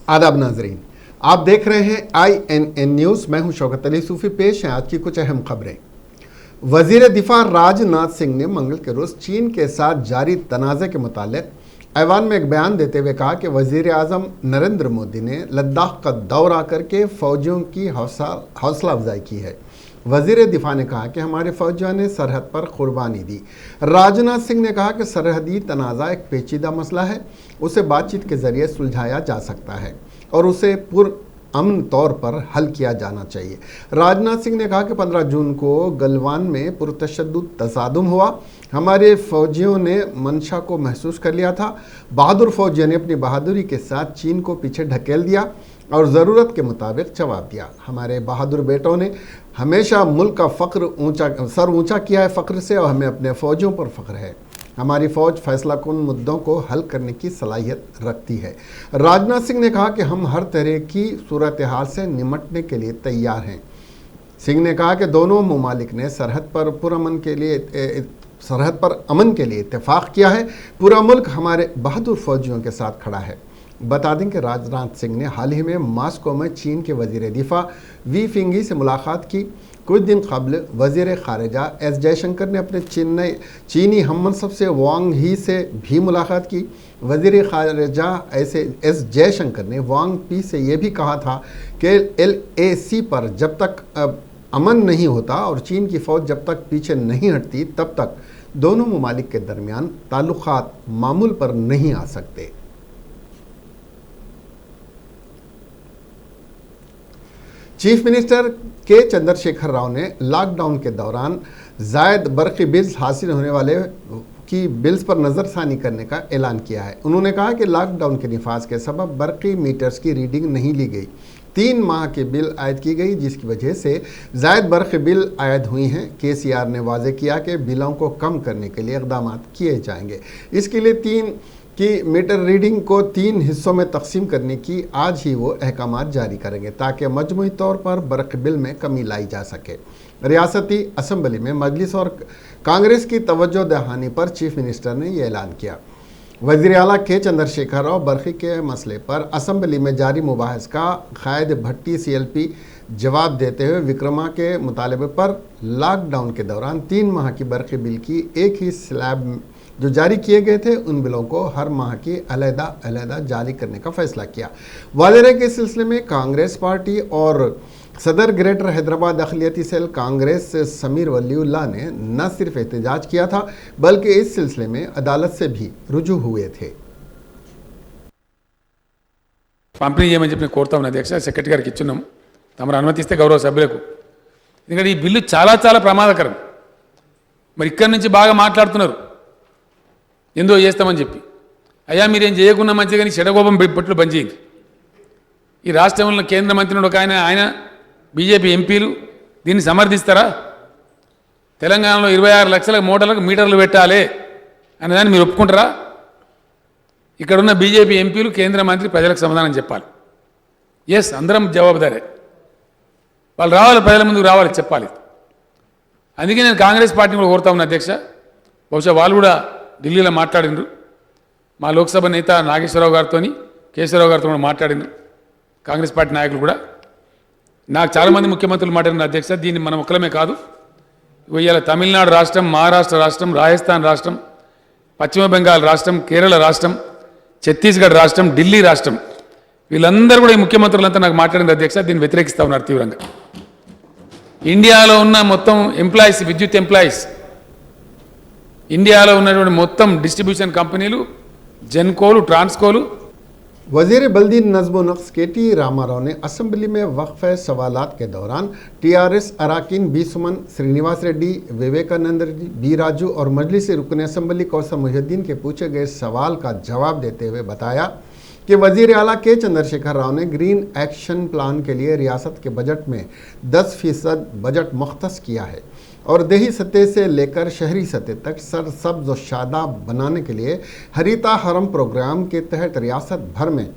आदाब नाजरीन, आप देख रहे हैं INN न्यूज़। मैं हूं शौकत अली सूफी। पेश हैं आज की कुछ अहम खबरें। वजीर दिफा राजनाथ सिंह ने मंगल के रोज़ चीन के साथ जारी तनाज़े के मुतालिक ऐवान में एक बयान देते हुए कहा कि वजीर आज़म नरेंद्र मोदी ने लद्दाख का दौरा करके फ़ौजियों की हौसला अफजाई की है। वजीर दिफा ने कहा कि हमारे फौजियों ने सरहद पर कुर्बानी दी। राजनाथ सिंह ने कहा कि सरहदी तनाज़ा एक पेचीदा मसला है, उसे बातचीत के ज़रिए सुलझाया जा सकता है और उसे पुरअमन तौर पर हल किया जाना चाहिए। राजनाथ सिंह ने कहा कि 15 जून को गलवान में पुरतशद्दुद तसादुम हुआ। हमारे फौजियों ने मंशा को महसूस कर लिया था। बहादुर फौजियों ने अपनी बहादुरी के साथ चीन को पीछे ढकेल दिया और ज़रूरत के मुताबिक जवाब दिया। हमारे बहादुर बेटों ने हमेशा मुल्क का सर ऊंचा किया है फ़ख्र से, और हमें अपने फ़ौजियों पर फ़ख्र है। हमारी फ़ौज फैसला कुन मुद्दों को हल करने की सलाहियत रखती है। राजनाथ सिंह ने कहा कि हम हर तरह की सूरत हाल से निमटने के लिए तैयार हैं। सिंह ने कहा कि दोनों ममालिक ने सरहद पर अमन के लिए इत्तेफाक किया है। पूरा मुल्क हमारे बहादुर फौजियों के साथ खड़ा है। बता दें कि राजनाथ सिंह ने हाल ही में मॉस्को में चीन के वजीर दिफा वी फिंगी से मुलाकात की। कुछ दिन कबल वजीर खारजा एस जयशंकर ने अपने चीनी हममनसब से वांग ही से भी मुलाकात की। वजीर खारजा एस जयशंकर ने वांग पी से ये भी कहा था कि LAC पर जब तक अमन नहीं होता और चीन की फ़ौज जब तक पीछे नहीं हटती, तब तक दोनों ममालिक के दरमियान ताल्लुकात मामूल पर नहीं आ सकते। चीफ मिनिस्टर के चंद्रशेखर राव ने लॉकडाउन के दौरान जायद बरक़ी बिल्स हासिल होने वाले की बिल्स पर नज़रसानी करने का ऐलान किया है। उन्होंने कहा कि लॉकडाउन के निफाज के सबब बरक़ी मीटर्स की रीडिंग नहीं ली गई। 3 माह की बिल आयद की गई, जिसकी वजह से जायद बरक़ी बिल आयद हुई हैं। KCR ने वाज़े किया कि बिलों को कम करने के लिए इक़दाम किए जाएंगे। इसके लिए 3 की मीटर रीडिंग को 3 हिस्सों में तकसीम करने की आज ही वो अहकाम जारी करेंगे, ताकि मजमूई तौर पर बरक़ी बिल में कमी लाई जा सके। रियासती असम्बली में मजलिस और कांग्रेस की तवज्जो दहानी पर चीफ मिनिस्टर ने यह ऐलान किया। वज़ीर आला के चंद्रशेखर राव बरक़ी के मसले पर असम्बली में जारी मुबाहस का क़ायद भट्टी CLP जवाब देते हुए विक्रमा के मुतालबे पर लॉकडाउन के दौरान 3 माह की बरक़ी बिल की एक ही स्लैब जो जारी किए गए थे, उन बिलों को हर माह की अलहदा जारी करने का फैसला किया। वाज़ेह के सिलसिले में कांग्रेस पार्टी और सदर ग्रेटर हैदराबाद अक़लियती सेल कांग्रेस से समीर वलीउल्लाह ने न सिर्फ एहतजाज किया था, बल्कि इस सिलसिले में अदालत से भी रुजू हुए थे। పంపిణీ చేయమని చెప్పి కోరుతా ఉన్నా అధ్యక్ష. సెక్రటరీ గారికి ఇచ్చున్నాం, తమరు అనుమతిస్తే గౌరవ సభ్యులకు. ఎందుకంటే ఈ బిల్లు చాలా ప్రమాదకరం. మరి ఇక్కడి నుంచి బాగా మాట్లాడుతున్నారు ఎందో చేస్తామని చెప్పి. అయ్యా మీరేం చేయకుండా మంచిగా కానీ చెడగోపం పెట్టులు బంద్ చేయండి. ఈ రాష్ట్రంలో కేంద్ర మంత్రి ఒక ఆయన బీజేపీ ఎంపీలు దీన్ని సమర్థిస్తారా? తెలంగాణలో 26 లక్షల మోటార్లకు మీటర్లు పెట్టాలి అనేదాన్ని మీరు ఒప్పుకుంటారా? ఇక్కడున్న బీజేపీ ఎంపీలు కేంద్ర మంత్రి ప్రజలకు సమాధానం చెప్పాలి. ఎస్, అందరం జవాబుదారే. వాళ్ళు రావాలి, ప్రజల ముందుకు రావాలి, చెప్పాలి. అందుకే నేను కాంగ్రెస్ పార్టీని కూడా కోరుతా ఉన్నా అధ్యక్ష. బహుశా వాళ్ళు కూడా ఢిల్లీలో మాట్లాడినారు. మా లోక్సభ నేత నాగేశ్వరరావు గారితో, కేశవరావు గారితో కూడా మాట్లాడినారు. కాంగ్రెస్ పార్టీ నాయకులు కూడా. నాకు చాలామంది ముఖ్యమంత్రులు మాట్లాడిన అధ్యక్ష. దీన్ని మనం ఒక్కలమే కాదు, ఇవాళ తమిళనాడు రాష్ట్రం, మహారాష్ట్ర రాష్ట్రం, రాజస్థాన్ రాష్ట్రం, పశ్చిమ బెంగాల్ రాష్ట్రం, కేరళ రాష్ట్రం, ఛత్తీస్గఢ్ రాష్ట్రం, ఢిల్లీ రాష్ట్రం, వీళ్ళందరూ కూడా ఈ ముఖ్యమంత్రులంతా నాకు మాట్లాడిన అధ్యక్ష. దీన్ని వ్యతిరేకిస్తూ ఉన్నారు తీవ్రంగా. ఇండియాలో ఉన్న మొత్తం ఎంప్లాయీస్, విద్యుత్ ఎంప్లాయీస్, ఇండియాలో ఉన్నటువంటి మొత్తం డిస్ట్రిబ్యూషన్ కంపెనీలు, జెన్కోలు, ట్రాన్స్కోలు. वज़ीर बल्दी नज़्म नक्स KT रामाराव ने असम्बली में वक्फ़े सवालात के दौरान TRS अराकीन बी सुमन, श्रीनिवास रेड्डी, विवेकानंद रेड्डी, बी राजू और मजलिस रुकन असम्बली कौसर मुहिउद्दीन के पूछे गए सवाल का जवाब देते हुए बताया कि वज़ीर आला के चंद्रशेखर राव ने ग्रीन एक्शन प्लान के लिए रियासत के बजट में 10% बजट मुख्तस किया है और देही सतह से लेकर शहरी सतह तक सरसब्ज और शादाब बनाने के लिए हरीता हरम प्रोग्राम के तहत रियासत भर में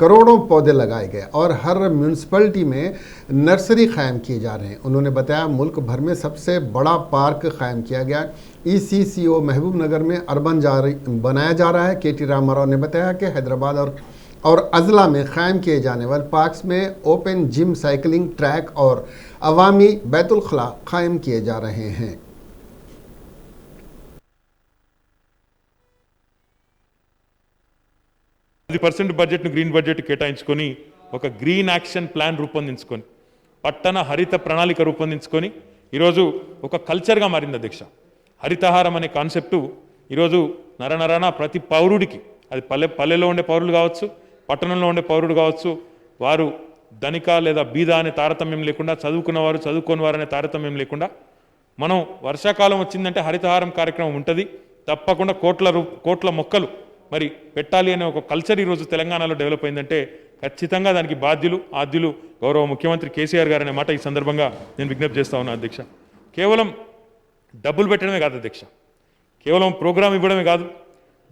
करोड़ों पौधे लगाए गए और हर म्यूनसिपलिटी में नर्सरी कायम किए जा रहे हैं। उन्होंने बताया मुल्क भर में सबसे बड़ा पार्क कायम किया गया। ECCO महबूब नगर में अर्बन बनाया जा रहा है। KT रामाराव ने बताया कि हैदराबाद और और अजला में कायम किए जाने वाले पार्क्स में ओपन जिम, साइकिलिंग ट्रैक और अवामी बैतुल खला कायम किए जा रहे हैं। 10% బడ్జెట్ను గ్రీన్ బడ్జెట్ కేటాయించుకొని ఒక గ్రీన్ యాక్షన్ ప్లాన్ రూపొందించుకొని పట్టణ హరిత ప్రణాళిక రూపొందించుకొని ఈరోజు ఒక కల్చర్గా మారింది అధ్యక్ష. హరితహారం అనే కాన్సెప్టు ఈరోజు నరనరన ప్రతి పౌరుడికి, అది పల్లెలో ఉండే పౌరులు కావచ్చు, పట్టణంలో ఉండే పౌరుడు కావచ్చు, వారు ధనిక లేదా బీద అనే తారతమ్యం లేకుండా, చదువుకున్నవారు చదువుకోని వారు అనే తారతమ్యం లేకుండా మనం వర్షాకాలం వచ్చిందంటే హరితహారం కార్యక్రమం ఉంటుంది, తప్పకుండా కోట్ల మొక్కలు మరి పెట్టాలి అనే ఒక కల్చర్ ఈరోజు తెలంగాణలో డెవలప్ అయిందంటే ఖచ్చితంగా దానికి ఆద్యులు గౌరవ ముఖ్యమంత్రి కేసీఆర్ గారు అనే మాట ఈ సందర్భంగా నేను విజ్ఞప్తి చేస్తా ఉన్నా అధ్యక్ష. కేవలం డబ్బులు పెట్టడమే కాదు అధ్యక్ష, కేవలం ప్రోగ్రామ్ ఇవ్వడమే కాదు,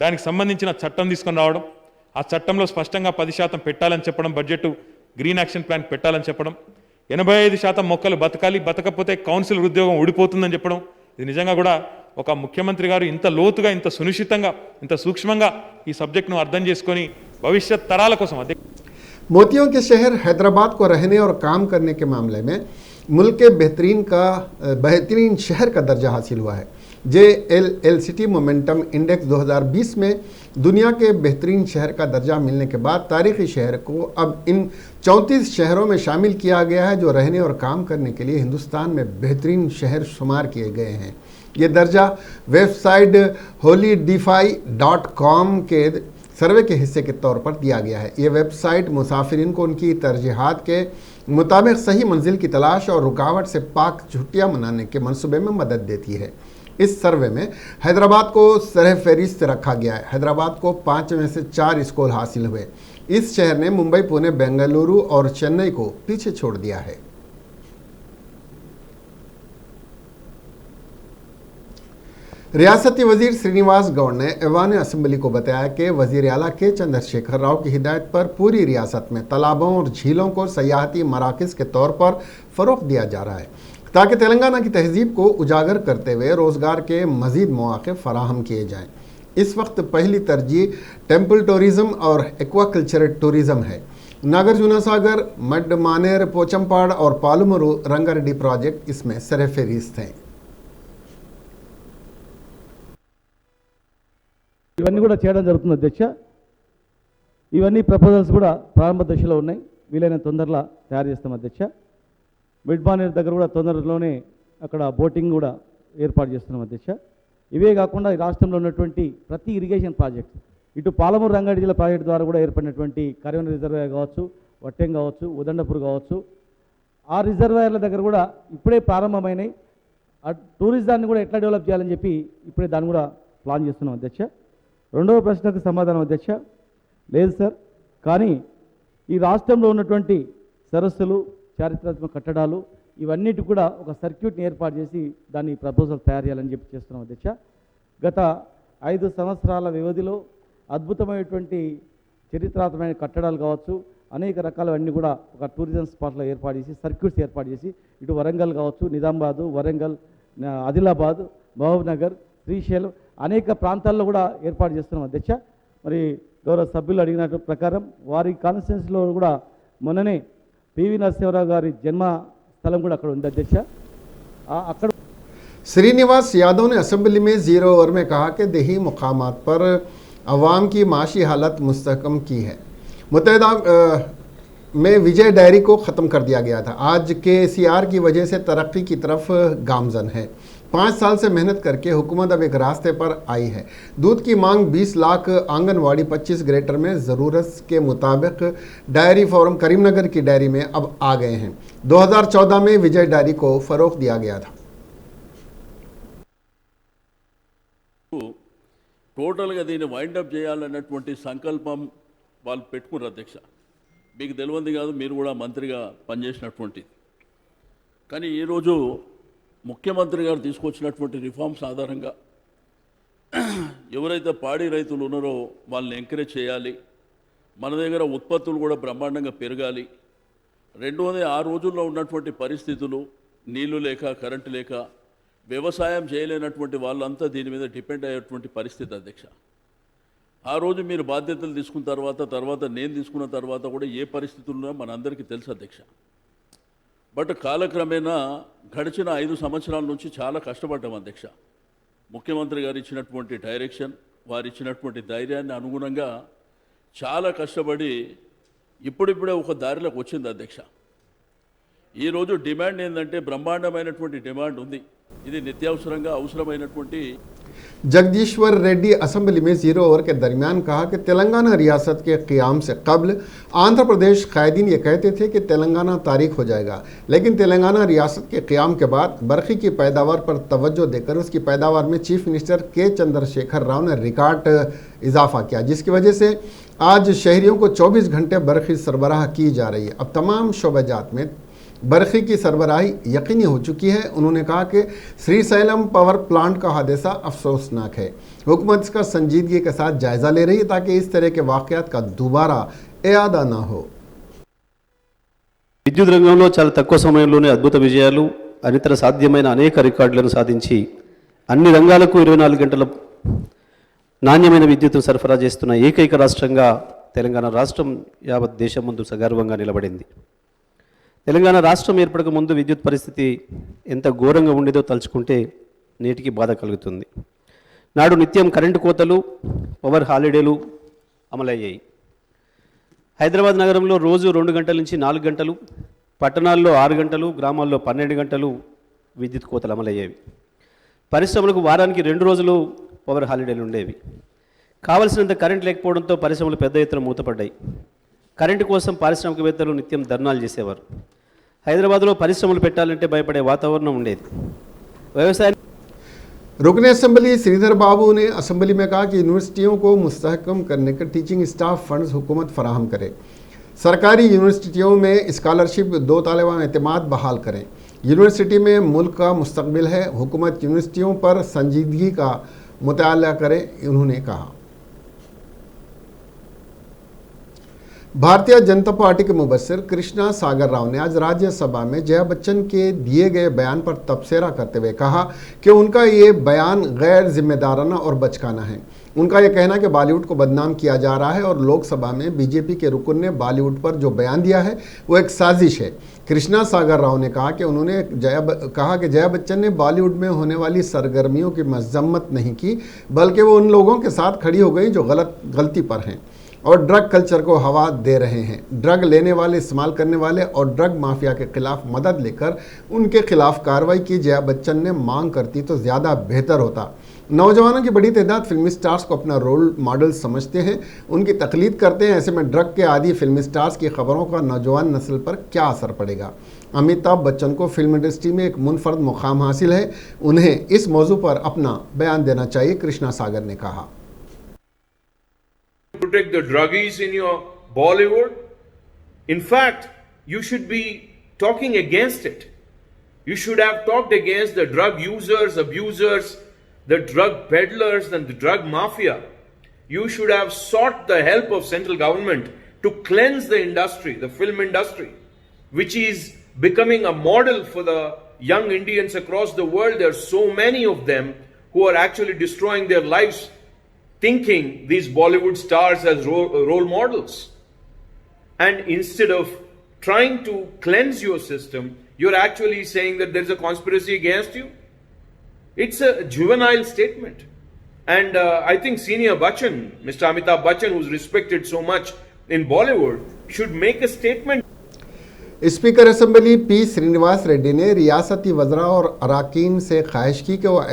దానికి సంబంధించిన చట్టం తీసుకొని రావడం, ఆ చట్టంలో స్పష్టంగా 10% పెట్టాలని చెప్పడం, బడ్జెట్ గ్రీన్ యాక్షన్ ప్లాన్ పెట్టాలని చెప్పడం, 85% మొక్కలు బతకాలి, బతకపోతే కౌన్సిల్ ఉద్యోగం ఊడిపోతుందని చెప్పడం, ఇది నిజంగా కూడా ఒక ముఖ్యమంత్రి గారు ఇంత లోతుగా, ఇంత సునిశ్చితంగా, ఇంత సూక్ష్మంగా ఈ సబ్జెక్ట్ను అర్థం చేసుకొని భవిష్యత్ తరాల కోసం मोतियों के शहर हैदराबाद को रहने और काम करने के मामले में मुल्क के बेहतरीन शहर का दर्जा हासिल हुआ है। JLLCT मोमेंटम इंडेक्स 2020 में दुनिया के बेहतरीन शहर का दर्जा मिलने के बाद तारीखी शहर को अब इन 34 शहरों में शामिल किया गया है, जो रहने और काम करने के लिए हिंदुस्तान में बेहतरीन शहर शुमार किए गए हैं। ये दर्जा वेबसाइट holidify.com के सर्वे के हिस्से के तौर पर दिया गया है। ये वेबसाइट मुसाफिरीन को उनकी तरजीहात के मुताबिक सही मंजिल की तलाश और रुकावट से पाक छुट्टियां मनाने के मंसूबे में मदद देती है। इस सर्वे में हैदराबाद को सरह फहरिस्त रखा गया है। हैदराबाद को 5 में से 4 स्कोर हासिल हुए। इस शहर ने मुंबई, पुणे, बेंगलुरु और चेन्नई को पीछे छोड़ दिया है। रियासती वजीर श्रीनिवास गौड़ ने ऐवान असम्बली को बताया कि वजीर आला के चंद्रशेखर राव की हिदायत पर पूरी रियासत में तालाबों और झीलों को सयाहती मराकज़ के तौर पर फ़रोग़ दिया जा रहा है, ताकि तेलंगाना की तहजीब को उजागर करते हुए रोज़गार के मज़ीद मौक़े फ़राहम किए जाएँ। इस वक्त पहली तरजीह टेम्पल टूरिज़म और एक्वाकल्चर टूरिज़म है। नागार्जुन सागर, मड मानेर, पोचमपाड़ और पालुमरू रंगारेड्डी प्रोजेक्ट इसमें सरफहरिस्त हैं। ఇవన్నీ కూడా చేయడం జరుగుతుంది అధ్యక్ష. ఇవన్నీ ప్రపోజల్స్ కూడా ప్రారంభ దశలో ఉన్నాయి, వీలైన తొందరలో తయారు చేస్తాం అధ్యక్ష. మిడ్ మానేర్ దగ్గర కూడా తొందరలోనే అక్కడ బోటింగ్ కూడా ఏర్పాటు చేస్తున్నాం అధ్యక్ష. ఇవే కాకుండా ఈ రాష్ట్రంలో ఉన్నటువంటి ప్రతి ఇరిగేషన్ ప్రాజెక్ట్, ఇటు పాలమూరు రంగారెడ్డి జిల్లా ప్రాజెక్టు ద్వారా కూడా ఏర్పడినటువంటి కరీంనగర్ రిజర్వాయర్ కావచ్చు, వట్టెం కావచ్చు, ఉదండపూర్ కావచ్చు, ఆ రిజర్వాయర్ల దగ్గర కూడా ఇప్పుడే ప్రారంభమైనాయి. ఆ టూరిజాన్ని కూడా ఎట్లా డెవలప్ చేయాలని చెప్పి ఇప్పుడే దాన్ని కూడా ప్లాన్ చేస్తున్నాం అధ్యక్ష. రెండవ ప్రశ్నకు సమాధానం అధ్యక్ష, లేదు సార్, కానీ ఈ రాష్ట్రంలో ఉన్నటువంటి సరస్సులు, చారిత్రాత్మక కట్టడాలు ఇవన్నిటి కూడా ఒక సర్క్యూట్ని ఏర్పాటు చేసి దాన్ని ప్రపోజల్ తయారు చేయాలని చెప్పి చేస్తున్నాం అధ్యక్ష. గత 5 సంవత్సరాల వ్యవధిలో అద్భుతమైనటువంటి చరిత్రాత్మకమైన కట్టడాలు కావచ్చు, అనేక రకాలవన్నీ కూడా ఒక టూరిజం స్పాట్లో ఏర్పాటు చేసి సర్క్యూట్స్ ఏర్పాటు చేసి ఇటు వరంగల్ కావచ్చు, నిజామాబాదు, వరంగల్, ఆదిలాబాద్, మహబూబ్ నగర్, శ్రీశైలం అనేక ప్రాంతాల్లో కూడా ఏర్పాటు చేస్తున్నాం అధ్యక్ష. మరి గౌరవ సభ్యులు అడిగిన ప్రకారం వారి కాన్స్టిట్యున్సీలో కూడా మొన్ననే పివి నరసింహారావు గారి జన్మ స్థలం కూడా అక్కడ ఉంది అధ్యక్ష. అక్కడ श्रीनिवास यादव ने असेंबली में 0 ओवर में कहा कि देही मुकामात पर अवाम की माशी हालत मुस्तहकम की है। मुत्तहिदा में विजय डायरी को ख़त्म कर दिया गया था, आज KCR की वजह से तरक्की की तरफ गामजन है। 5 साल से मेहनत करके हुकूमत अब एक रास्ते पर आई है। दूध की मांग 20 लाख, आंगनवाड़ी 25 ग्रेटर में ज़रूरत के मुताबिक डायरी फार्म करीमनगर की डायरी में अब आ गए हैं। 2014 में विजय डायरी को फ़रोग़ दिया गया था। టోటల్గా దీన్ని వైండప్ చేయాలన్నటువంటి సంకల్పం వాళ్ళు పెట్టుకున్నారు అధ్యక్ష. మీకు తెలియంది కాదు, మీరు కూడా మంత్రిగా పనిచేసినటువంటిది. కానీ ఈరోజు ముఖ్యమంత్రి గారు తీసుకొచ్చినటువంటి రిఫార్మ్స్ ఆధారంగా ఎవరైతే పాడి రైతులు ఉన్నారో వాళ్ళని ఎంకరేజ్ చేయాలి, మన దగ్గర ఉత్పత్తులు కూడా బ్రహ్మాండంగా పెరగాలి. రెండోది, ఆ రోజుల్లో ఉన్నటువంటి పరిస్థితులు, నీళ్లు లేక, కరెంటు లేక, వ్యవసాయం చేయలేనటువంటి వాళ్ళంతా దీని మీద డిపెండ్ అయ్యేటువంటి పరిస్థితి అధ్యక్ష. ఆ రోజు మీరు బాధ్యతలు తీసుకున్న తర్వాత నేను తీసుకున్న తర్వాత కూడా ఏ పరిస్థితుల్లో మనందరికీ తెలుసు అధ్యక్ష. బట్ కాలక్రమేణా గడిచిన 5 సంవత్సరాల నుంచి చాలా కష్టపడ్డాం అధ్యక్ష. ముఖ్యమంత్రి గారు ఇచ్చినటువంటి డైరెక్షన్, వారు ఇచ్చినటువంటి ధైర్యాన్ని అనుగుణంగా చాలా కష్టపడి ఇప్పుడిప్పుడే ఒక దారిలోకి వచ్చింది అధ్యక్ష. ఈరోజు డిమాండ్ ఏంటంటే బ్రహ్మాండమైనటువంటి డిమాండ్ ఉంది. ఇది నిత్యావసరంగా అవసరమైనటువంటి. जगदीश्वर रेड्डी असेंबली में 0 ओवर के दरमियान कहा कि तेलंगाना रियासत के क़याम से कबल आंध्र प्रदेश कायदीन ये कहते थे कि तेलंगाना तारीख हो जाएगा, लेकिन तेलंगाना रियासत के क़याम के बाद बरखी की पैदावार पर तवज्जो देकर उसकी पैदावार में चीफ मिनिस्टर के चंद्रशेखर राव ने रिकॉर्ड इजाफा किया, जिसकी वजह से आज शहरियों को 24 घंटे बरखी सरबराह की जा रही है। अब तमाम शोबाजात में बरखी की सरबराही यकीनी हो चुकी है। उन्होंने कहा कि श्रीशैलम पावर प्लांट का हादसा अफसोसनाक है। हुकूमत इसका संजीदगी के साथ जायज़ा ले रही है ताकि इस तरह के वाक़यात का दोबारा इआदा ना हो। విద్యుత్ రంగంలో చాలా తక్కువ సమయంలోనే అద్భుత విజయాలు, అనితర సాధ్యమైన అనేక రికార్డులను సాధించి అన్ని రంగాలకు 24 గంటల నాణ్యమైన విద్యుత్తును సరఫరా చేస్తున్న ఏకైక రాష్ట్రంగా తెలంగాణ రాష్ట్రం యావత్ దేశం ముందు సగర్వంగా నిలబడింది. తెలంగాణ రాష్ట్రం ఏర్పడక ముందు విద్యుత్ పరిస్థితి ఎంత ఘోరంగా ఉండేదో తలుచుకుంటే నేటికి బాధ కలుగుతుంది. నాడు నిత్యం కరెంటు కోతలు, పవర్ హాలిడేలు అమలయ్యాయి. హైదరాబాద్ నగరంలో రోజు 2 గంటల నుంచి 4 గంటలు, పట్టణాల్లో 6 గంటలు, గ్రామాల్లో 12 గంటలు విద్యుత్ కోతలు అమలయ్యేవి. పరిశ్రమలకు వారానికి 2 రోజులు పవర్ హాలిడేలు ఉండేవి. కావలసినంత కరెంట్ లేకపోవడంతో పరిశ్రమలు పెద్ద ఎత్తున మూతపడ్డాయి. కరెంటు కోసం పారిశ్రామికవేత్తలు నిత్యం ధర్నాలు చేసేవారు. హైదరాబాద్లో పరిశ్రమలు పెట్టాలంటే భయపడే వాతావరణం ఉండేది. వ్యవసాయ रुकने असेंबली श्रीधर बाबू ने असेंबली में कहा कि यूनिवर्सिटियों को मुस्तहकम करने का टीचिंग स्टाफ फंड्स हुकूमत फराहम करे। सरकारी यूनिवर्सिटियों में स्कॉलरशिप 2 तालिबान एतमाद बहाल करें। यूनिवर्सिटी में मुल्क का मुस्तकबिल है, हुकूमत यूनिवर्सिटियों पर संजीदगी का मुताला करे, उन्होंने कहा। भारतीय जनता पार्टी के मुबस्सिर कृष्णा सागर राव ने आज राज्यसभा में जया बच्चन के दिए गए बयान पर तबसरा करते हुए कहा कि उनका ये बयान गैर जिम्मेदाराना और बचकाना है। उनका यह कहना कि बॉलीवुड को बदनाम किया जा रहा है और लोकसभा में बीजेपी के रुकन ने बॉलीवुड पर जो बयान दिया है वो एक साजिश है। कृष्णा सागर राव ने कहा कि जया बच्चन ने बॉलीवुड में होने वाली सरगर्मियों की मजम्मत नहीं की, बल्कि वो उन लोगों के साथ खड़ी हो गई जो गलती पर हैं और ड्रग कल्चर को हवा दे रहे हैं। ड्रग लेने वाले, इस्तेमाल करने वाले और ड्रग माफिया के खिलाफ मदद लेकर उनके खिलाफ कार्रवाई की जया बच्चन ने मांग करती तो ज़्यादा बेहतर होता। नौजवानों की बड़ी तादाद फिल्मी स्टार्स को अपना रोल मॉडल समझते हैं, उनकी तकलीद करते हैं। ऐसे में ड्रग के आदि फिल्मी स्टार्स की खबरों का नौजवान नस्ल पर क्या असर पड़ेगा। अमिताभ बच्चन को फिल्म इंडस्ट्री में एक मुनफरद मुकाम हासिल है, उन्हें इस मौजू पर अपना बयान देना चाहिए, कृष्णा सागर ने कहा। Protect the druggies in your Bollywood. In fact, you should be talking against it. You should have talked against the drug users, abusers, the drug peddlers and the drug mafia. You should have sought the help of central government to cleanse the industry, the film industry, which is becoming a model for the young Indians across the world. There are so many of them who are actually destroying their lives thinking these Bollywood stars as role models. And instead of trying to cleanse your system, you're actually saying that there's a conspiracy against you. It's a juvenile statement. And I think Senior Bachchan, Mr. Amitabh Bachchan, who's respected so much in Bollywood, should make a statement. Speaker assembly P Srinivas Reddy ने रियासती वज़रा और अराकीन से ख्वाहिश की कि वह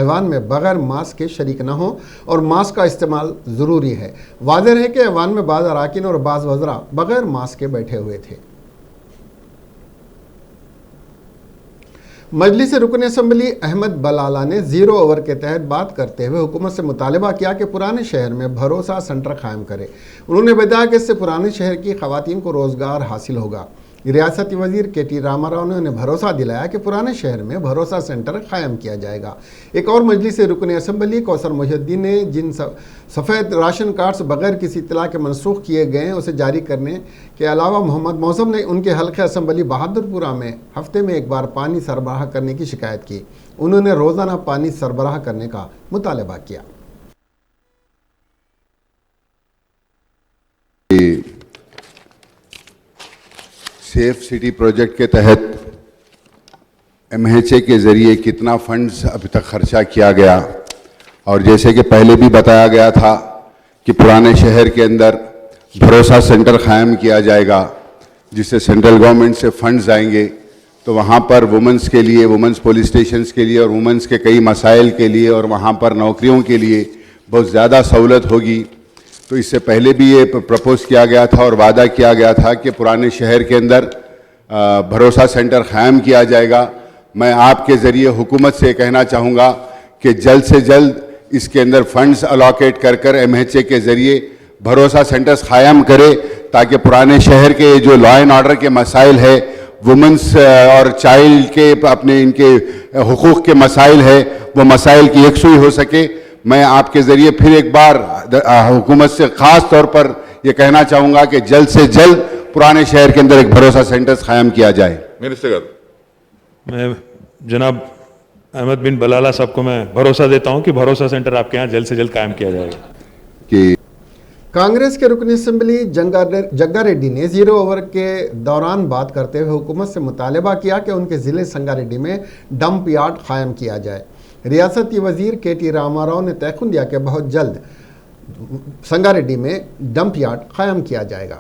ऐवान में बगैर मास्क के शरीक न हो और मास्क का इस्तेमाल ज़रूरी है। वाज़ेह है कि ऐवान में बाज़ अराकीन और बाज़ वज़रा बगैर मास्क के बैठे हुए थे। मजलिस रुकन असेंबली अहमद बलाला ने 0 ओवर के तहत बात करते हुए हुकूमत से मुतालबा किया कि पुराने शहर में भरोसा सेंटर कायम करे। उन्होंने बताया कि इससे पुराने शहर की ख़वातीन को रोज़गार हासिल होगा। रियासती वजीर के.टी. रामाराव ने उन्हें भरोसा दिलाया कि पुराने शहर में भरोसा सेंटर कायम किया जाएगा। एक और मजलिस रुकन असेंबली कौसर मोहिउद्दीन ने जिन सफ़ेद राशन कार्ड्स बगैर किसी इत्तला के मनसूख किए गए हैं उसे जारी करने के अलावा मोहम्मद मौसम ने उनके हल्के असेंबली बहादुरपुरा में हफ्ते में एक बार पानी सरबराह करने की शिकायत की। उन्होंने रोज़ाना पानी सरबराह करने का मुतालबा किया। सेफ सिटी प्रोजेक्ट के तहत MHA के ज़रिए कितना फंड्स अभी तक खर्चा किया गया, और जैसे कि पहले भी बताया गया था कि पुराने शहर के अंदर भरोसा सेंटर कायम किया जाएगा, जिससे सेंट्रल गवर्नमेंट से फंड्स आएंगे, तो वहाँ पर वुमेंस के लिए, वुमेंस पुलिस स्टेशंस के लिए और वुमेंस के कई मसाइल के लिए और वहाँ पर नौकरियों के लिए बहुत ज़्यादा सहूलत होगी। तो इससे पहले भी ये प्रपोज किया गया था और वादा किया गया था कि पुराने शहर के अंदर भरोसा सेंटर कायम किया जाएगा। मैं आपके ज़रिए हुकूमत से कहना चाहूँगा कि जल्द से जल्द इसके अंदर फंड्स अलोकेट कर MHA के ज़रिए भरोसा सेंटर्स कायम करे, ताकि पुराने शहर के जो लॉ एंड ऑर्डर के मसाइल है, वुमेंस और चाइल्ड के अपने इनके हुकूक़ के मसाइल है, वो मसाइल की यकसुई हो सके। मैं आपके ज़रिए फिर एक बार हुकूमत से ख़ास तौर पर ये कहना चाहूँगा कि जल्द से जल्द पुराने शहर के अंदर एक भरोसा सेंटर्स कायम किया जाए। मिनिस्टर, मैं जनाब अहमद बिन बलाला साहब को मैं भरोसा देता हूं कि भरोसा सेंटर आपके यहाँ जल्द से जल्द कायम किया जाएगा। कि कांग्रेस के रुकन असेंबली जग्गा रेड्डी ने 0 ओवर के दौरान बात करते हुए हुकूमत से मुतालबा किया कि उनके ज़िले संगारेड्डी में डंप यार्ड कायम किया जाए। रियासती वजीर KT रामाराव ने तयखुन दिया कि बहुत जल्द संगारेड्डी में डंप यार्ड कायम किया जाएगा।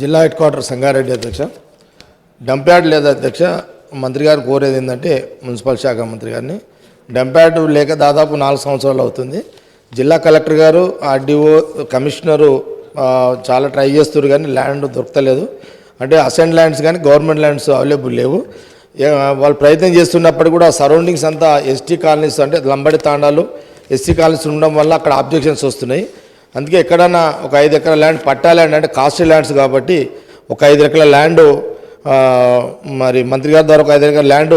జిల్లా హెడ్ క్వార్టర్ సంగారెడ్డి అధ్యక్ష, డంప్ యార్డ్ లేదా అధ్యక్ష, మంత్రి గారు కోరేది ఏంటంటే మున్సిపల్ శాఖ మంత్రి గారిని, డంప్ యార్డ్ లేక దాదాపు 4 సంవత్సరాలు అవుతుంది. జిల్లా కలెక్టర్ గారు, RDO, కమిషనరు చాలా ట్రై చేస్తున్నారు కానీ ల్యాండ్ దొరకలేదు. అంటే అసైన్ ల్యాండ్స్ కానీ గవర్నమెంట్ ల్యాండ్స్ అవైలబుల్ లేవు. వాళ్ళు ప్రయత్నం చేస్తున్నప్పుడు కూడా సరౌండింగ్స్ అంతా ST కాలనీస్, అంటే లంబడి తాండాలు SC కాలనీస్ ఉండడం వల్ల అక్కడ ఆబ్జెక్షన్స్ వస్తున్నాయి. అందుకే ఎక్కడన్నా ఒక 5 ఎకరాల ల్యాండ్ పట్టా ల్యాండ్, అంటే కాస్ట్లీ ల్యాండ్స్ కాబట్టి ఒక 5 ఎకరాల ల్యాండ్ మరి మంత్రి గారి ద్వారా ఒక 5 ఎకరాల ల్యాండ్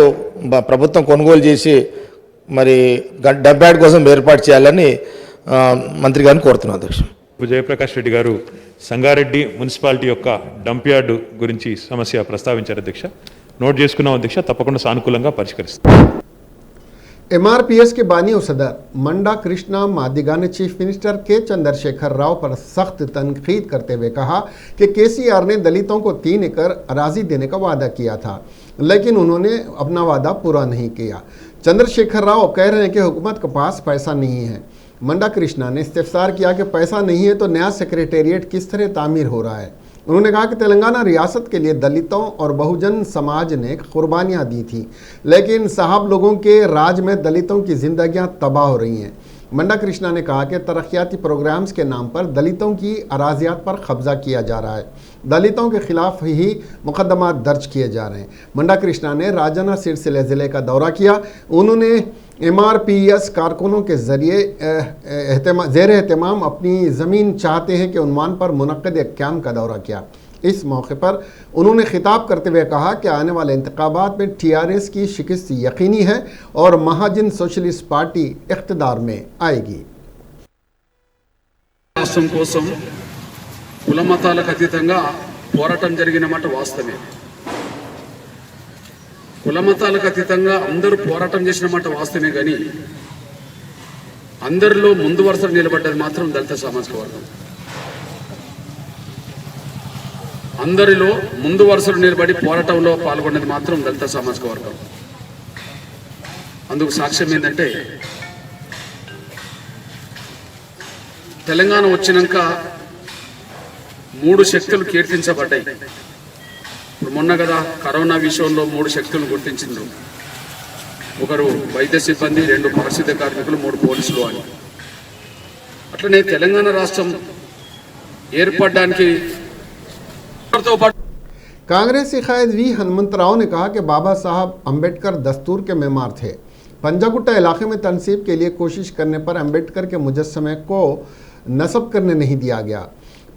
ప్రభుత్వం కొనుగోలు చేసి మరి డంప్ యార్డ్ కోసం ఏర్పాటు చేయాలని మంత్రి గారిని కోరుతున్నాను అధ్యక్ష. జయప్రకాష్ రెడ్డి గారు సంగారెడ్డి మున్సిపాలిటీ యొక్క డంప్ యార్డు గురించి సమస్య ప్రస్తావించారు అధ్యక్ష. నోట్ చేసుకున్నాం అధ్యక్ష, తప్పకుండా సానుకూలంగా పరిష్కరిస్తాం. MRPS के बानी और सदर मंडा कृष्णा मादिगा ने chief minister K Chandrashekhar Rao पर सख्त तनकीद करते हुए कहा कि KCR ने दलितों को 3 एकड़ अराजी देने का वादा किया था, लेकिन उन्होंने अपना वादा पूरा नहीं किया। चंद्रशेखर राव कह रहे हैं कि हुकूमत के पास पैसा नहीं है। मंडा कृष्णा ने इस्तिफसार किया कि पैसा नहीं है तो नया सेक्रेटेरिएट किस तरह तामीर हो रहा है। उन्होंने कहा कि तेलंगाना रियासत के लिए दलितों और बहुजन समाज ने कुर्बानियां दी थी, लेकिन साहब लोगों के राज में दलितों की जिंदगियां तबाह हो रही हैं। मंडा कृष्णा ने कहा कि तरक्याती प्रोग्राम्स के नाम पर दलितों की अराजियात पर कब्जा किया जा रहा है, दलितों के खिलाफ ही मुकदमा दर्ज किए जा रहे हैं। मंडा कृष्णा ने राजन्ना सिरसिले ज़िले का दौरा किया। उन्होंने MRPS कारकुनों के ज़रिए ज़ेर एहतमाम अपनी ज़मीन चाहते हैं कि उन्वान पर मुनक़्क़द एक कैंप का दौरा किया। इस मौके पर उन्होंने खिताब करते हुए कहा कि आने वाले इंतखाबात में TRS की शिकस्त यकीनी है और महाजन सोशलिस्ट पार्टी इख्तिदार में आएगी। రాష్ట్రం కోసం కుల మతాలకు అతీతంగా పోరాటం జరిగిన మాట వాస్తవమే. కుల మతాలకు అతీతంగా అందరూ పోరాటం చేసిన మాట వాస్తవమే, కానీ అందరిలో ముందు వరుసలో నిలబడ్డది మాత్రం దళిత సామాజిక వర్గం. అందరిలో ముందు వరుసలో నిలబడి పోరాటంలో పాల్గొన్నది మాత్రం దళిత సామాజిక వర్గం. అందుకు సాక్ష్యం ఏంటంటే తెలంగాణ వచ్చినాక 3 శక్తులు కీర్తించబడ్డాయి. ఇప్పుడు మొన్న కదా కరోనా విషయంలో 3 శక్తులను గుర్తించిండ్రు. ఒకరు వైద్య సిబ్బంది, 2 పారిశుద్ధ్య కార్మికులు, 3 పోలీసులు అని. అట్లనే తెలంగాణ రాష్ట్రం ఏర్పడడానికి कांग्रेसी कायद वी हनुमंतराव ने कहा कि बाबा साहब अंबेडकर दस्तूर के मेमार थे। पंजागुट्टा इलाके में तनसीब के लिए कोशिश करने पर अंबेडकर के मुजस्समे को नस्ब करने नहीं दिया गया।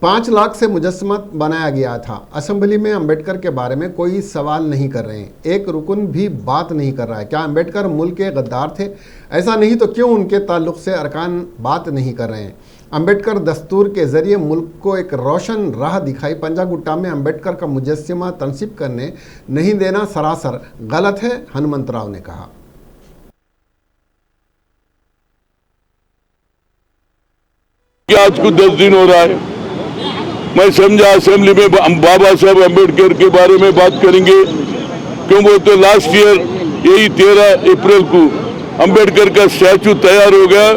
5 लाख से मुजस्समा बनाया गया था। असेंबली में अंबेडकर के बारे में कोई सवाल नहीं कर रहे हैं, एक रुकन भी बात नहीं कर रहा है। क्या अंबेडकर मुल्क के गद्दार थे? ऐसा नहीं तो क्यों उनके ताल्लुक से अरकान बात नहीं कर रहे हैं? अंबेडकर दस्तूर के ज़रिए मुल्क को एक रोशन राह दिखाई। पंजागुट्टा में अंबेडकर का मुजस्समा तनसीब करने नहीं देना सरासर गलत है, हनुमंतराव ने कहा। कि आज को 10 दिन हो रहा है। मैं समझा असेंबली में हम बाबा साहब अम्बेडकर के बारे में बात करेंगे, क्यों वो तो लास्ट ईयर यही 13 अप्रैल को अम्बेडकर का स्टैचू तैयार हो गया।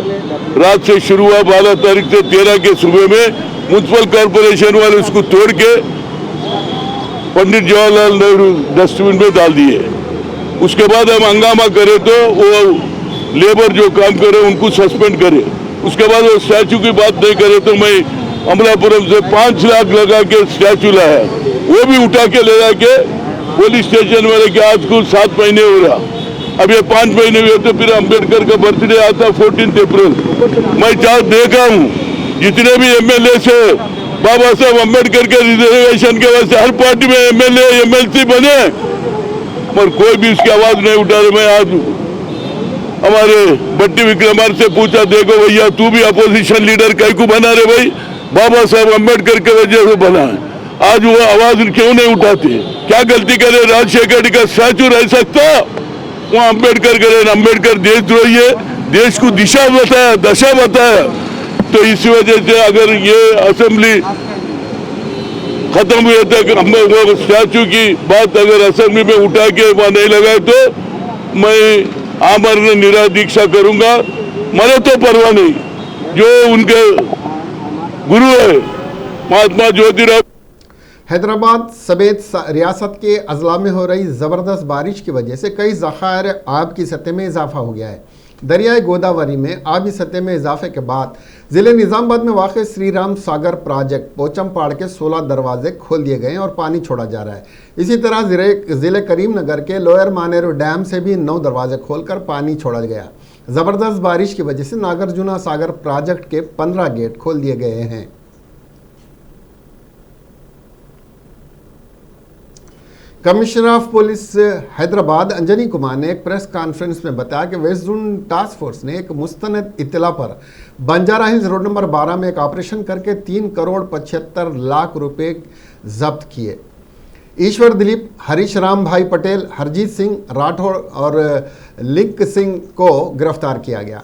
रात से शुरू हुआ, 12 तारीख से 13 के सुबह में म्युनिसिपल कॉर्पोरेशन वाले उसको तोड़ के पंडित जवाहरलाल नेहरू डस्टबिन में डाल दिए। उसके बाद हम हंगामा करें तो वो लेबर जो काम करे उनको सस्पेंड करे। उसके बाद वो स्टैचू की बात नहीं करे तो मैं अमलापुरम से 5 लाख लगा के स्टैचू लाया, वो भी उठा के ले जाके पुलिस स्टेशन वाले के आज को 7 महीने हो रहा। अब ये 5 महीने हुए तो फिर अम्बेडकर का बर्थडे आता 14 अप्रैल। मैं चाह देखा हूँ जितने भी एमएलए से बाबा साहब अम्बेडकर के रिजर्वेशन के वजह से हर पार्टी में एमएलए एमएलसी बने, पर कोई भी उसकी आवाज नहीं उठा रहे। मैं आज हमारे बट्टी विक्रमार्क से पूछा, देखो भैया तू भी अपोजिशन लीडर कहीं को बना रहे भाई, बाबा साहब अम्बेडकर के वजह से बना है, आज वो आवाज क्यों नहीं उठाते? क्या गलती करे? राजशेखर का स्टैचू रह सकता, वहाँ अम्बेडकर करे। अम्बेडकर देशद्रोही है, देश को दिशा बताया, दशा बताया। तो इसी वजह से अगर ये असेंबली खत्म हुए तक हम वो स्टैचू की बात अगर असेंबली में उठा के वहाँ नहीं लगाए तो मैं आमरण निराहार दीक्षा करूंगा। मरे तो परवाह नहीं, जो उनके गुरु है महात्मा ज्योतिराव। हैदराबाद समेत रियासत के अजला में हो रही ज़बरदस्त बारिश की वजह से कई ज़खायर आब की सतह में इजाफा हो गया है। दरियाए गोदावरी में आबी सतह में इजाफे के बाद ज़िले निज़ामाबाद में वाक़ श्री राम सागर प्रोजेक्ट पोचमपाड़ के 16 दरवाजे खोल दिए गए हैं और पानी छोड़ा जा रहा है। इसी तरह ज़िले करीमनगर के लोअर मानेरो डैम से भी 9 दरवाजे खोलकर पानी छोड़ा गया। ज़बरदस्त बारिश की वजह से नागार्जुना सागर प्रोजेक्ट के 15 गेट खोल दिए गए हैं। Commissioner of police Hyderabad Anjani Kumar ने एक प्रेस कॉन्फ्रेंस में बताया कि वेस्ट जोन टास्क फोर्स ने एक मुस्तनद इत्तला पर बंजारा हिल्स रोड नंबर 12 में एक ऑपरेशन करके 3 करोड़ 75 लाख रुपए जब्त किए। ईश्वर दिलीप, हरीश राम भाई पटेल, हरजीत सिंह राठौड़ और लिंक सिंह को गिरफ्तार किया गया।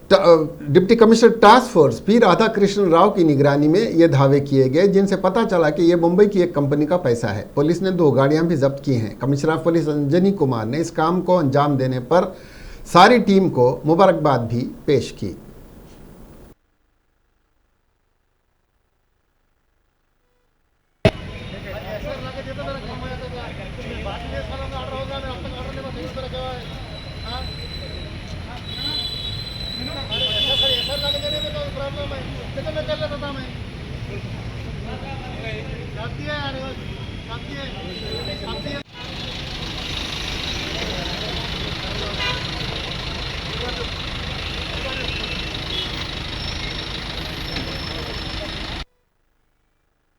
Deputy commissioner task force P Radhakrishna Rao की निगरानी में ये धावे किए गए, जिनसे पता चला कि ये मुंबई की एक कंपनी का पैसा है। पुलिस ने 2 गाड़ियां भी जब्त की हैं। Commissioner of police Anjani Kumar ने इस काम को अंजाम देने पर सारी टीम को मुबारकबाद भी पेश की।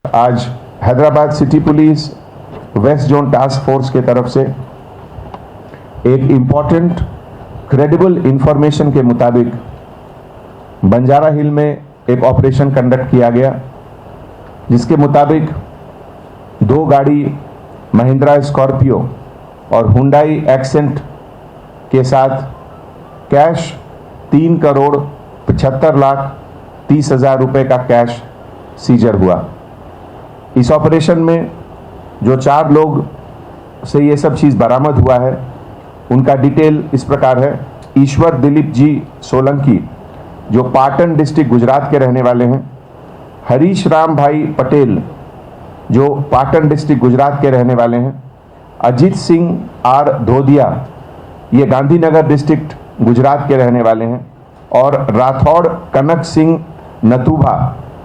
आज Hyderabad city police west zone task force के तरफ से एक इम्पॉर्टेंट क्रेडिबल इंफॉर्मेशन के मुताबिक बंजारा हिल में एक ऑपरेशन कंडक्ट किया गया, जिसके मुताबिक 2 गाड़ी महिंद्रा स्कॉर्पियो और हुंडई एक्सेंट के साथ कैश 3 करोड़ 75 लाख 30 हजार रुपए का कैश सीजर हुआ। इस ऑपरेशन में जो 4 लोग से ये सब चीज़ बरामद हुआ है, उनका डिटेल इस प्रकार है। ईश्वर दिलीप जी सोलंकी जो पाटन डिस्ट्रिक्ट गुजरात के रहने वाले हैं, हरीश राम भाई पटेल जो पाटन डिस्ट्रिक्ट गुजरात के रहने वाले हैं, अजीत सिंह आर धोदिया ये गांधीनगर डिस्ट्रिक्ट गुजरात के रहने वाले हैं, और राठौड़ कनक सिंह नथुभा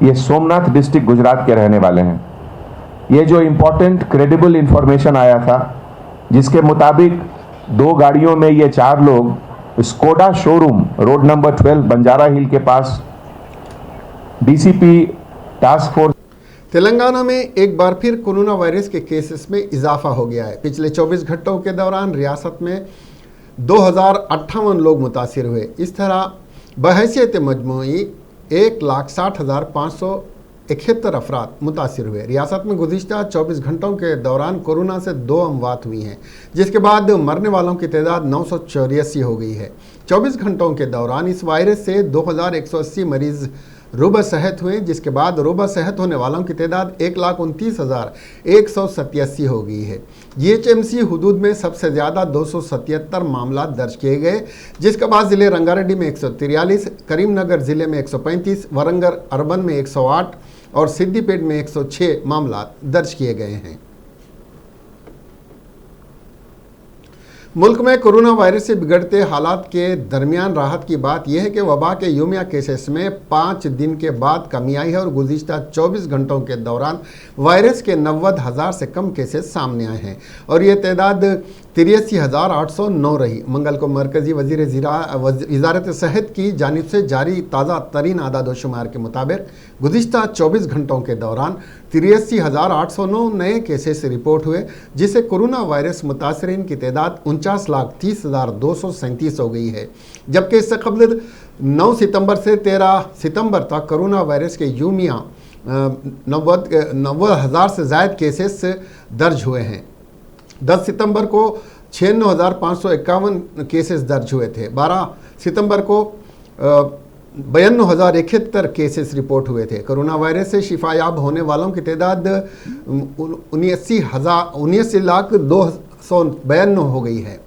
ये सोमनाथ डिस्ट्रिक्ट गुजरात के रहने वाले हैं। ये जो इम्पोर्टेंट क्रेडिबल इंफॉर्मेशन आया था, जिसके मुताबिक 2 गाड़ियों में ये 4 लोग Skoda showroom road number 12 Banjara hill के पास डीसीपी टास्क फोर्स। तेलंगाना में एक बार फिर कोरोना वायरस के केसेस में इजाफा हो गया है। पिछले 24 घंटों के दौरान रियासत में 2058 लोग मुतासिर हुए। इस तरह बहैसियत मजमूई 1,60,500 71 अफराद मुतासिर हुए। रियासत में गुज़िश्ता 24 घंटों के दौरान कोरोना से 2 अमवात हुई हैं, जिसके बाद मरने वालों की तादाद 984 हो गई है। 24 घंटों के दौरान इस वायरस से 2180 मरीज रोबा सेहत हुए, जिसके बाद रोबा सेहत होने वालों की तादाद 1,29,187 हो गई है। GHMC हुदूद में सबसे ज़्यादा 277 मामला दर्ज किए गए, जिसके बाद ज़िले रंगारेड्डी में 143, करीमनगर ज़िले में 135, वरंगल अर्बन में 108 और सिद्दीपेट में 106 मामला दर्ज किए गए हैं। मुल्क में कोरोना वायरस से बिगड़ते हालात के दरमियान राहत की बात यह है कि वबा के यूमिया केसेस में 5 दिन के बाद कमी आई है और गुज़िश्ता 24 घंटों के दौरान वायरस के 90,000 से कम केसेस सामने आए हैं और ये तादाद 83,809 रही। मंगल को मरकज़ी वज़ारत सेहत की जानिब से जारी ताज़ा तरीन आदाद-ओ-शुमार के मुताबिक गुज़िश्ता 24 घंटों के दौरान 83,809 नए केसेस रिपोर्ट हुए, जिससे कोरोना वायरस मुतासरीन की तादाद 49,30,237 हो गई है। जबकि इससे कबल 9 सितंबर से 13 सितंबर तक कोरोना वायरस के यूमिया 90,000 से ज़ायद केसेस दर्ज हुए हैं। 10 सितंबर को 96,551 केसेस दर्ज हुए थे। 12 सितंबर को 92,071 केसेस रिपोर्ट हुए थे। कोरोना वायरस से शिफायाब होने वालों की तादाद 79,02,292 हो गई है।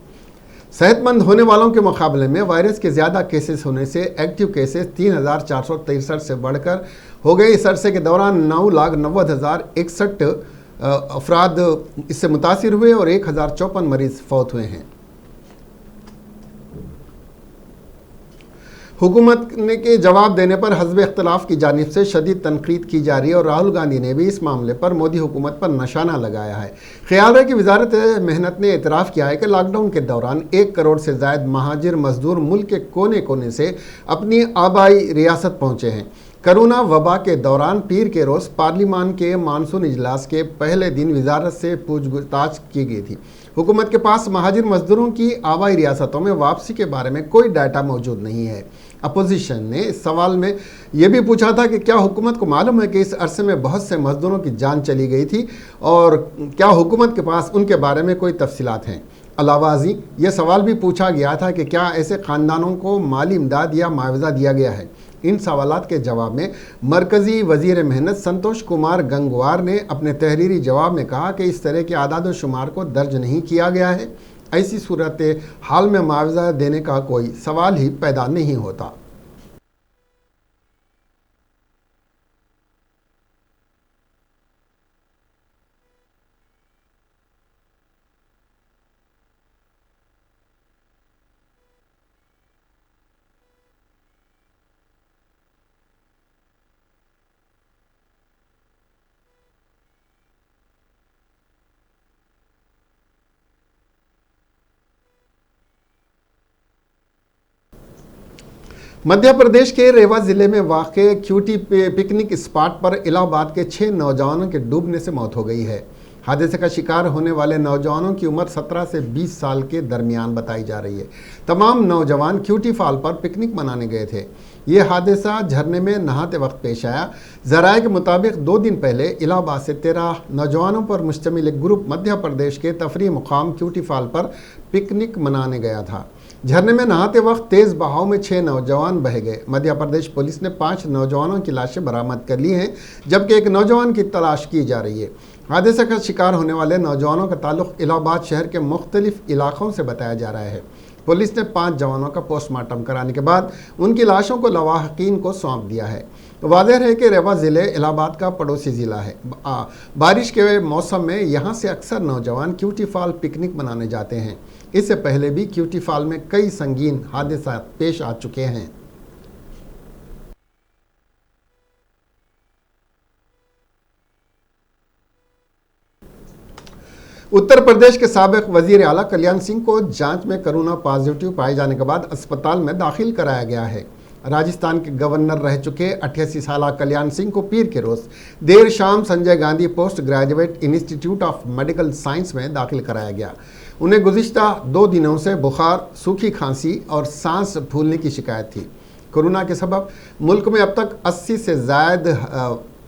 सेहतमंद होने वालों के मुकाबले में वायरस के ज़्यादा केसेस होने से एक्टिव केसेस 3,463 से बढ़कर हो गए। इस अरसे के दौरान 9,90,061 अफराद इससे मुतासिर हुए और 1,054 मरीज फौत हुए हैं। हुकूमत ने के जवाब देने पर हज़ब इख्तलाफ की जानिब से शदीद तनकीद की जा रही है और राहुल गांधी ने भी इस मामले पर मोदी हुकूमत पर निशाना लगाया है। ख्याल है कि वजारत मेहनत ने एतराफ़ किया है कि लॉकडाउन के दौरान 1 करोड़ से ज़ायद महाजिर मजदूर मुल्क के कोने कोने से अपनी आबाई रियासत पहुँचे हैं। कोरोना वबा के दौरान पीर के रोज़ पार्लिमान के मानसून इजलास के पहले दिन वजारत से पूछताछ की गई थी। हुकूमत के पास महाजिर मजदूरों की आबाई रियासतों में वापसी के बारे में कोई डाटा मौजूद नहीं है। अपोजिशन ने इस सवाल में यह भी पूछा था कि क्या हुकूमत को मालूम है कि इस अरसे में बहुत से मजदूरों की जान चली गई थी और क्या हुकूमत के पास उनके बारे में कोई तफसीलात हैं। अलावाजी यह सवाल भी पूछा गया था कि क्या ऐसे ख़ानदानों को माली इमदाद या मुआवजा दिया गया है। इन सवालात के जवाब में मरकज़ी वज़ीर मेहनत संतोष कुमार गंगवार ने अपने तहरीरी जवाब में कहा कि इस तरह के आदाद-ओ-शुमार को दर्ज नहीं किया गया है। ऐसी सूरत हाल में मुआवजा देने का कोई सवाल ही पैदा नहीं होता। मध्य प्रदेश के रेवा ज़िले में वाक़े क्यूटी पिकनिक स्पॉट पर इलाहाबाद के 6 नौजवानों के डूबने से मौत हो गई है। हादसे का शिकार होने वाले नौजवानों की उम्र 17 से 20 साल के दरमियान बताई जा रही है। तमाम नौजवान क्यूटी फॉल पर पिकनिक मनाने गए थे। ये हादसा झरने में नहाते वक्त पेश आया। ज़राए के मुताबिक 2 दिन पहले इलाहाबाद से 13 नौजवानों पर मुश्तमिल एक ग्रुप मध्य प्रदेश के तफरी मुकाम क्यूटी फॉल पर पिकनिक मनाने गया था। झरने में नहाते वक्त तेज़ बहाव में 6 नौजवान बह गए। मध्य प्रदेश पुलिस ने 5 नौजवानों की लाशें बरामद कर ली हैं, जबकि एक नौजवान की तलाश की जा रही है। हादसे का शिकार होने वाले नौजवानों का ताल्लुक इलाहाबाद शहर के मुख्तलिफ इलाकों से बताया जा रहा है। पुलिस ने 5 जवानों का पोस्टमार्टम कराने के बाद उनकी लाशों को लवाहकीन को सौंप दिया है। वाज़ेह है कि रेवा ज़िले इलाहाबाद का पड़ोसी ज़िला है। बारिश के मौसम में यहाँ से अक्सर नौजवान क्यूटी फॉल पिकनिक मनाने जाते हैं। इससे पहले भी क्यूटी फॉल में कई संगीन हादसा पेश आ चुके हैं। उत्तर प्रदेश के साबिक वजीर आला कल्याण सिंह को जांच में कोरोना पॉजिटिव पाए जाने के बाद अस्पताल में दाखिल कराया गया है। राजस्थान के गवर्नर रह चुके 88 साल कल्याण सिंह को पीर के रोज़ देर शाम Sanjay Gandhi post graduate institute of medical science में दाखिल कराया गया। उन्हें गुज़िश्ता 2 दिनों से बुखार, सूखी खांसी और सांस फूलने की शिकायत थी। कोरोना के सबब मुल्क में अब तक 80 से ज़ायद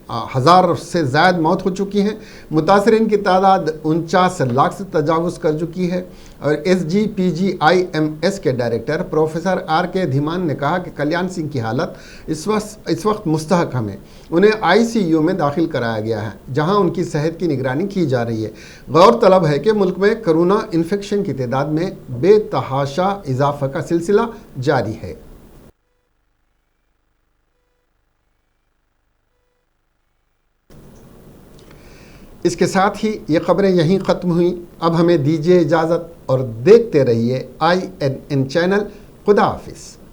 1000 से ज़्यादा मौत हो चुकी हैं। मुतासरीन की तादाद 49 लाख से तजावुज़ कर चुकी है। और SGPGIMS के डायरेक्टर प्रोफेसर RK धीमान ने कहा कि कल्याण सिंह की हालत इस वक्त मुस्तहकम है। उन्हें ICU में दाखिल कराया गया है, जहां उनकी सेहत की निगरानी की जा रही है। गौरतलब है कि मुल्क में कोरोना इन्फेक्शन की तादाद में बेतहाशा इजाफा का सिलसिला जारी है। इसके साथ ही ये खबरें यहीं ख़त्म हुई। अब हमें दीजिए इजाज़त और देखते रहिए INN चैनल। खुदा हाफिज़।